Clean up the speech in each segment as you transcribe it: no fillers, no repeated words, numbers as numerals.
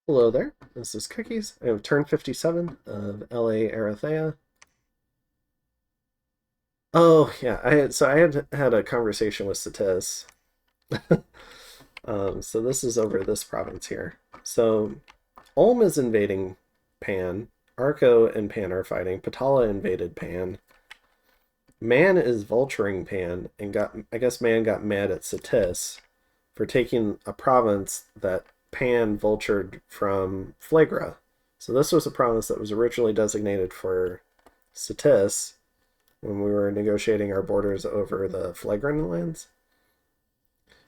Hello there, this is Cookies. I have turn 57 of LA Erytheia. Oh, yeah, I had had a conversation with Satis. So this is over this province here. So Ulm is invading Pan. Arco and Pan are fighting. Patala invaded Pan. Man is vulturing Pan and I guess Man got mad at Satis for taking a province that Pan vultured from Flagra. So this was a province that was originally designated for Satis when we were negotiating our borders over the Flagran lands.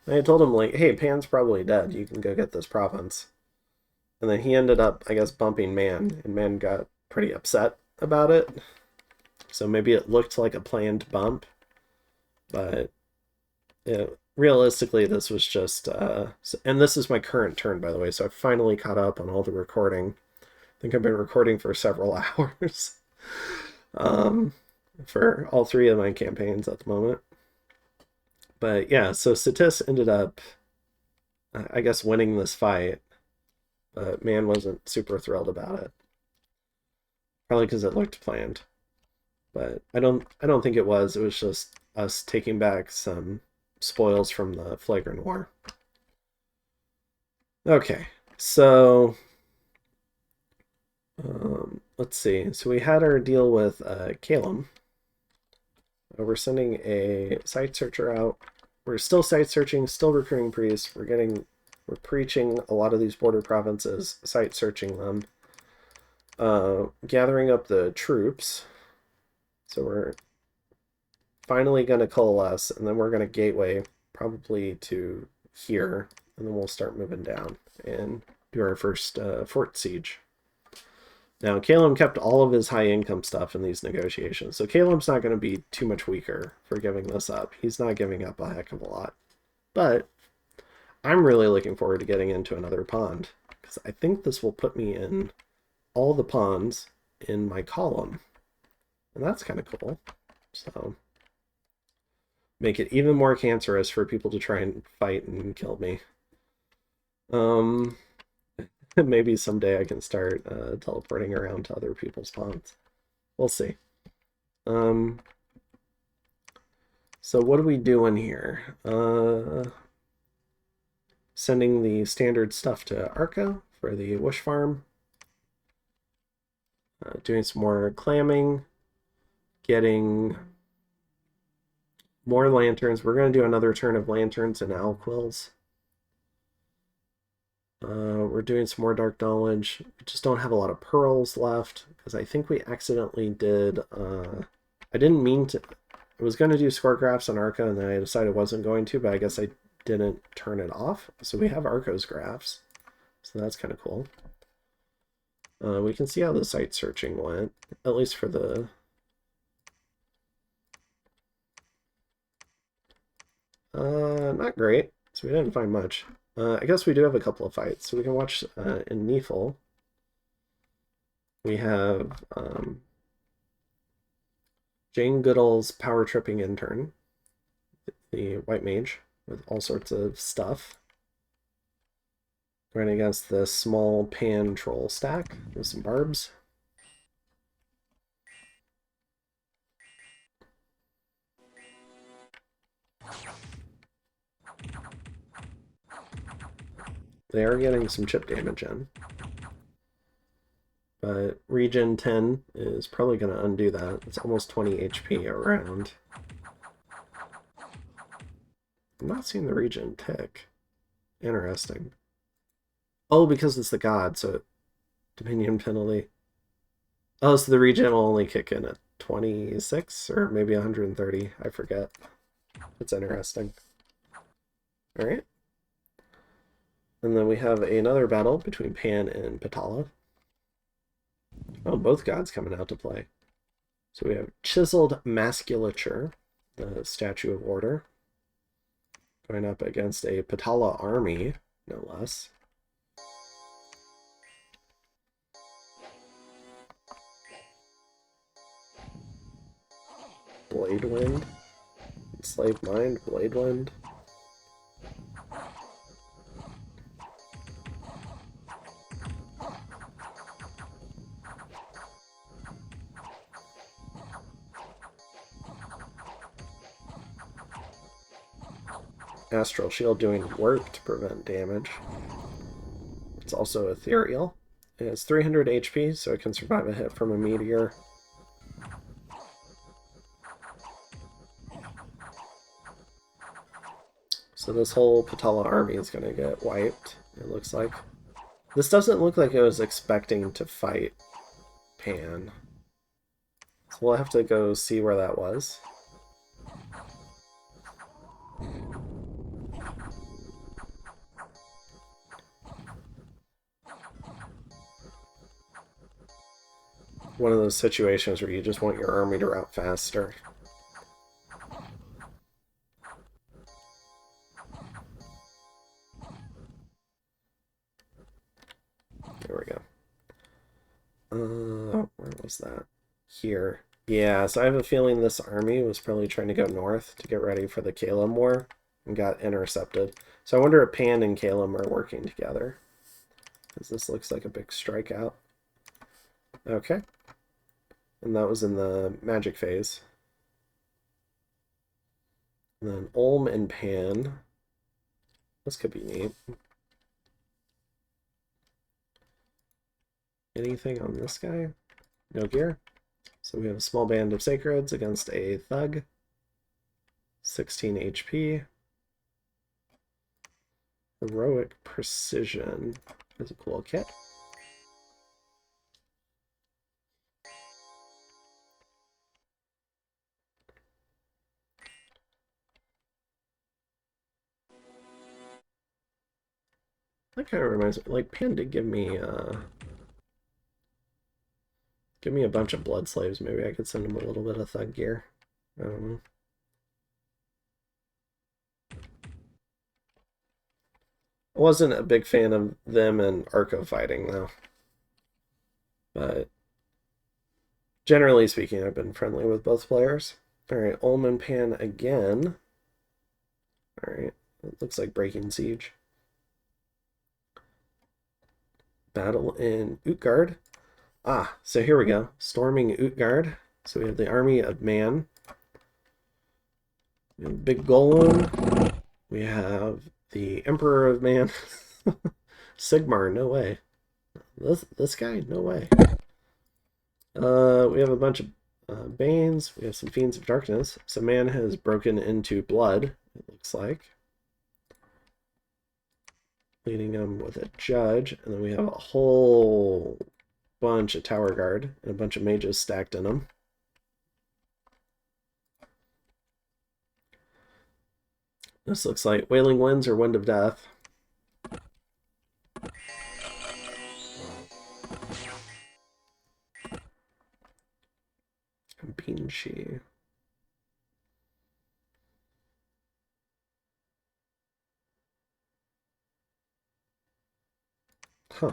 And I told him, like, hey, Pan's probably dead. You can go get this province. And then he ended up, I guess, bumping Man, and Man got pretty upset about it. So maybe it looked like a planned bump, but realistically, this was just. And this is my current turn, by the way, so I finally caught up on all the recording. I think I've been recording for several hours for all three of my campaigns at the moment. But yeah, so Satis ended up, I guess, winning this fight, but Man wasn't super thrilled about it. Probably because it looked planned, but I don't think it was. It was just us taking back some spoils from the Flagrant War. Okay, so let's see. So we had our deal with Calum. We're sending a site searcher out. We're still site searching, still recruiting priests. We're preaching a lot of these border provinces, site searching them, gathering up the troops. So we're finally going to coalesce, and then we're going to gateway probably to here, and then we'll start moving down and do our first fort siege. Now, Caleb kept all of his high income stuff in these negotiations, so Caleb's not going to be too much weaker for giving this up. He's not giving up a heck of a lot. But I'm really looking forward to getting into another pond, because I think this will put me in all the ponds in my column. And that's kind of cool. So, make it even more cancerous for people to try and fight and kill me. Maybe someday I can start teleporting around to other people's ponds. We'll see. So what are we doing here? Sending the standard stuff to Arco for the Wish Farm. Doing some more clamming. Getting more lanterns. We're going to do another turn of lanterns and owl quills. We're doing some more dark knowledge. We just don't have a lot of pearls left because I think we accidentally did. I didn't mean to. I was going to do score graphs on Arca, and then I decided I wasn't going to, but I guess I didn't turn it off. So we have Arco's graphs. So that's kind of cool. We can see how the site searching went, at least for the. Not great. So we didn't find much. I guess we do have a couple of fights. So we can watch in Neefel. We have Jane Goodall's power tripping intern, the white mage, with all sorts of stuff. Going against the small pan troll stack with some barbs. They are getting some chip damage in. But regen 10 is probably going to undo that. It's almost 20 HP around. I'm not seeing the regen tick. Interesting. Oh, because it's the god, so Dominion penalty. Oh, so the regen will only kick in at 26 or maybe 130. I forget. It's interesting. Alright. And then we have another battle between Pan and Patala. Oh, both gods coming out to play. So we have Chiseled Masculature, the Statue of Order, going up against a Patala army, no less. Blade Wind, Enslaved Mind, Blade Wind. Astral Shield doing work to prevent damage. It's also ethereal. It has 300 HP, so it can survive a hit from a meteor. So this whole Patala army is going to get wiped, it looks like. This doesn't look like it was expecting to fight Pan. So we'll have to go see where that was. One of those situations where you just want your army to route faster. There we go. Where was that? Here. Yeah, so I have a feeling this army was probably trying to go north to get ready for the Kalem War and got intercepted. So I wonder if Pan and Kalem are working together, because this looks like a big strikeout. Okay. And that was in the magic phase. And then Ulm and Pan. This could be neat. Anything on this guy? No gear. So we have a small band of sacreds against a thug. 16 HP. Heroic precision is a cool kit. That kind of reminds me, like, Pan did give me a bunch of blood slaves. Maybe I could send him a little bit of thug gear. I don't know. I wasn't a big fan of them and Arco fighting, though. But generally speaking, I've been friendly with both players. Alright, Ulm and Pan again. Alright, it looks like breaking siege. Battle in Utgard. Ah, so here we go. Storming Utgard. So we have the army of man. We have Big Golem. We have the Emperor of Man. Sigmar, no way. This guy, no way. We have a bunch of Banes. We have some Fiends of Darkness. So man has broken into blood, it looks like. Leading him with a judge. And then we have a whole bunch of Tower Guard and a bunch of mages stacked in them. This looks like Wailing Winds or Wind of Death. Binshi. Huh.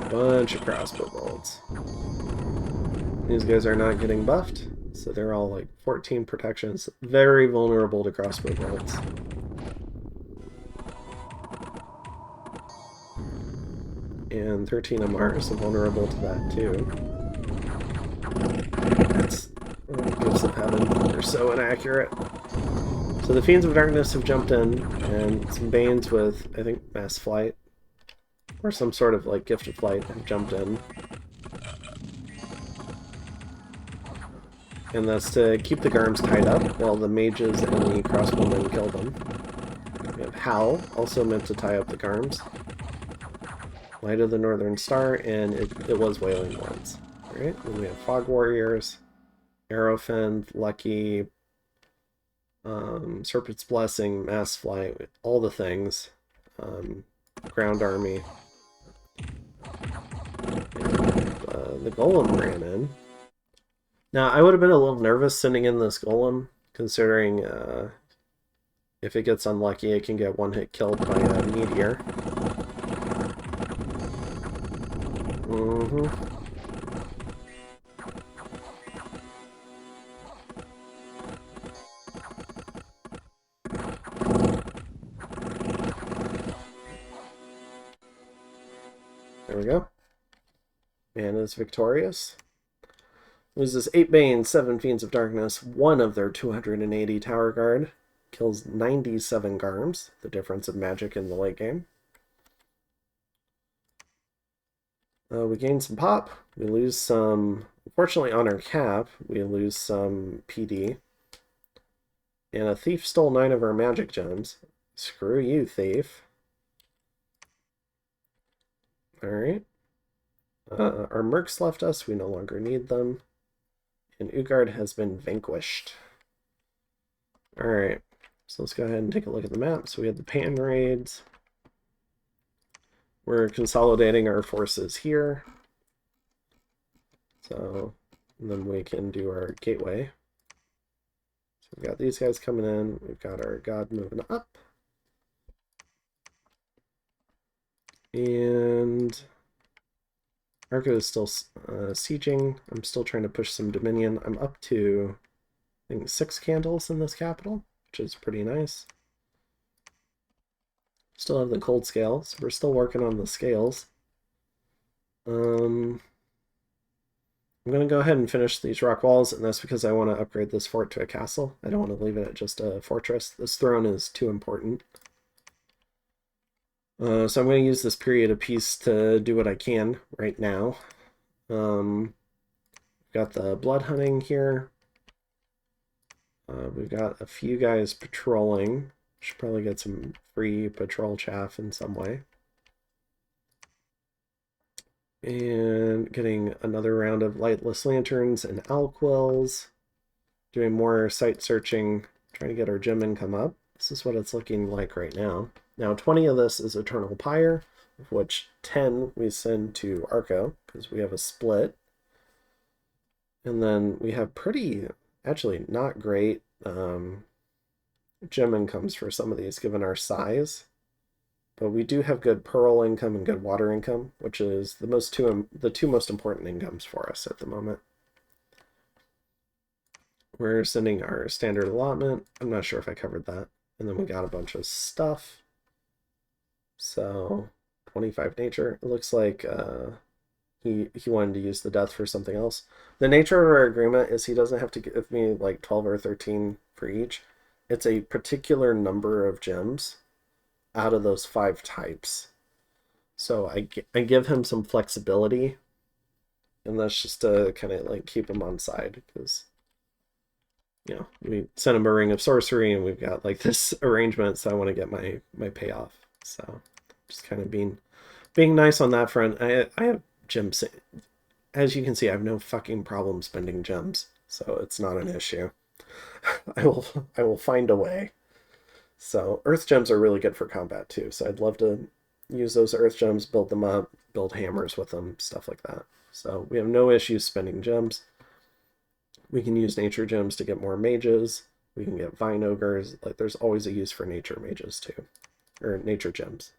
Bunch of crossbow bolts. These guys are not getting buffed, so they're all like 14 protections. Very vulnerable to crossbow bolts. And 13 MR, so vulnerable to that too. That's gifts of heaven. They're so inaccurate. So the Fiends of Darkness have jumped in, and some Banes with, I think, Mass Flight, or some sort of like Gift of Flight have jumped in. And that's to keep the Garms tied up while the mages and the crossbowmen kill them. We have Howl, also meant to tie up the Garms. Light of the Northern Star, and it was Wailing Winds. Alright, then we have Fog Warriors, Arrowfend, Lucky, Serpent's Blessing, Mass Flight, all the things. Ground Army. And, the Golem ran in. Now, I would have been a little nervous sending in this Golem, considering if it gets unlucky, it can get one hit killed by a meteor. we go. Man is victorious. Loses 8 Bane, 7 Fiends of Darkness, 1 of their 280 Tower Guard. Kills 97 Garms, the difference of magic in the late game. We gain some pop. We lose some... Unfortunately, on our cap, we lose some PD. And a thief stole 9 of our magic gems. Screw you, thief. Alright. Our mercs left us. We no longer need them. And Utgard has been vanquished. Alright. So let's go ahead and take a look at the map. So we had the Pan raids. We're consolidating our forces here. So then we can do our gateway. So we've got these guys coming in. We've got our god moving up. And Arco is still sieging. I'm still trying to push some Dominion. I'm up to, I think, 6 candles in this capital, which is pretty nice. Still have the cold scales. We're still working on the scales. I'm going to go ahead and finish these rock walls, and that's because I want to upgrade this fort to a castle. I don't want to leave it at just a fortress. This throne is too important. So I'm going to use this period of peace to do what I can right now. We've got the blood hunting here. We've got a few guys patrolling. Should probably get some free patrol chaff in some way. And getting another round of lightless lanterns and alquills. Doing more site searching, trying to get our gem income up. This is what it's looking like right now. Now 20 of this is Eternal Pyre, of which 10 we send to Arco, because we have a split. And then we have pretty, actually not great, gem incomes for some of these, given our size. But we do have good pearl income and good water income, which is the two most important incomes for us at the moment. We're sending our standard allotment. I'm not sure if I covered that. And then we got a bunch of stuff. So 25 nature. It looks like he wanted to use the death for something else. The nature of our agreement is he doesn't have to give me like 12 or 13 for each. It's a particular number of gems out of those 5 types. So I give him some flexibility, and that's just to kind of like keep him on side, because, you know, we sent him a ring of sorcery and we've got like this arrangement, so I want to get my payoff. So just kind of being nice on that front. I have gems. As you can see, I have no fucking problem spending gems, so it's not an issue. I will find a way. So earth gems are really good for combat too, so I'd love to use those earth gems, build them up, build hammers with them, stuff like that. So we have no issues spending gems. We can use nature gems to get more mages. We can get vine ogres. Like, there's always a use for nature mages too, or nature gems.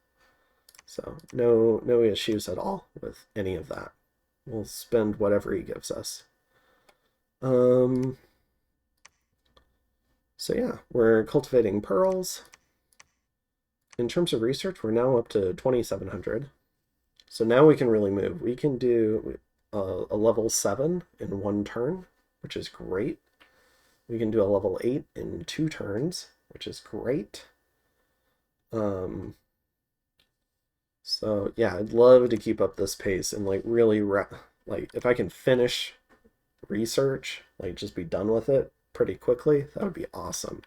So no issues at all with any of that. We'll spend whatever he gives us. So yeah, we're cultivating pearls. In terms of research, we're now up to 2,700. So now we can really move. We can do a level 7 in 1 turn, which is great. We can do a level 8 in 2 turns, which is great. So yeah, I'd love to keep up this pace and like really, like if I can finish research, like just be done with it pretty quickly, that would be awesome.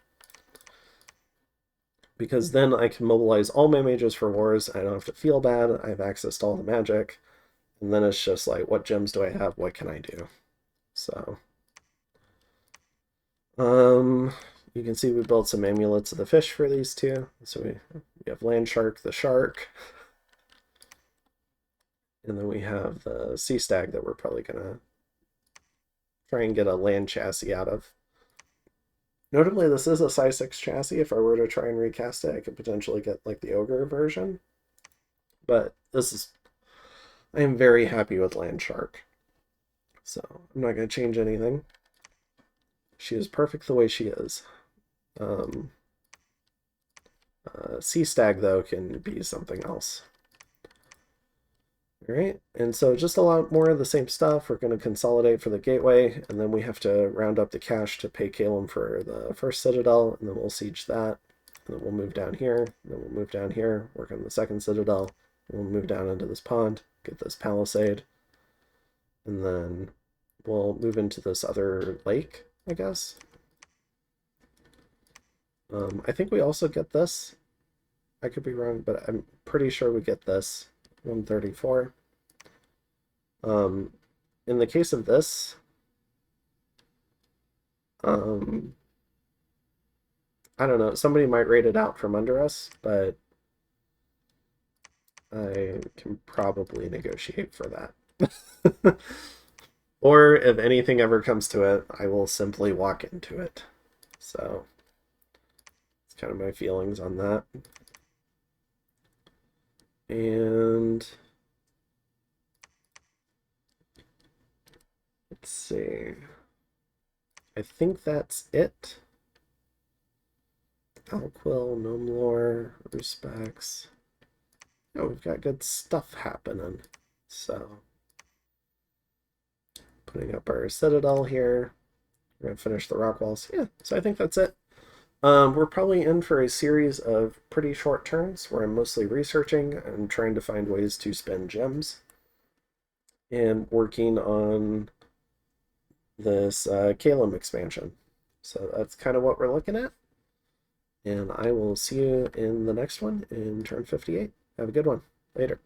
Because then I can mobilize all my mages for wars. I don't have to feel bad. I have access to all the magic. And then it's just like, what gems do I have? What can I do? So, you can see we built some amulets of the fish for these two. So we have Land Shark the shark. And then we have the Sea Stag that we're probably going to try and get a land chassis out of. Notably, this is a size 6 chassis. If I were to try and recast it, I could potentially get like the ogre version. But this is... I am very happy with Land Shark. So I'm not going to change anything. She is perfect the way she is. Sea Stag, though, can be something else. All right, and so just a lot more of the same stuff. We're going to consolidate for the gateway, and then we have to round up the cash to pay Calum for the first citadel, and then we'll siege that. And then we'll move down here, and then we'll move down here, work on the second citadel. We'll move down into this pond, get this palisade, and then we'll move into this other lake, I guess. I think we also get this. I could be wrong, but I'm pretty sure we get this. 134. In the case of this, I don't know, somebody might raid it out from under us, but I can probably negotiate for that. Or if anything ever comes to it, I will simply walk into it. So it's kind of my feelings on that. And let's see. I think that's it. Alquill, Gnome Lore, Respects. Oh, we've got good stuff happening. So, putting up our citadel here. We're going to finish the rock walls. Yeah, so I think that's it. We're probably in for a series of pretty short turns where I'm mostly researching and trying to find ways to spend gems and working on this Calum expansion. So that's kind of what we're looking at. And I will see you in the next one in turn 58. Have a good one. Later.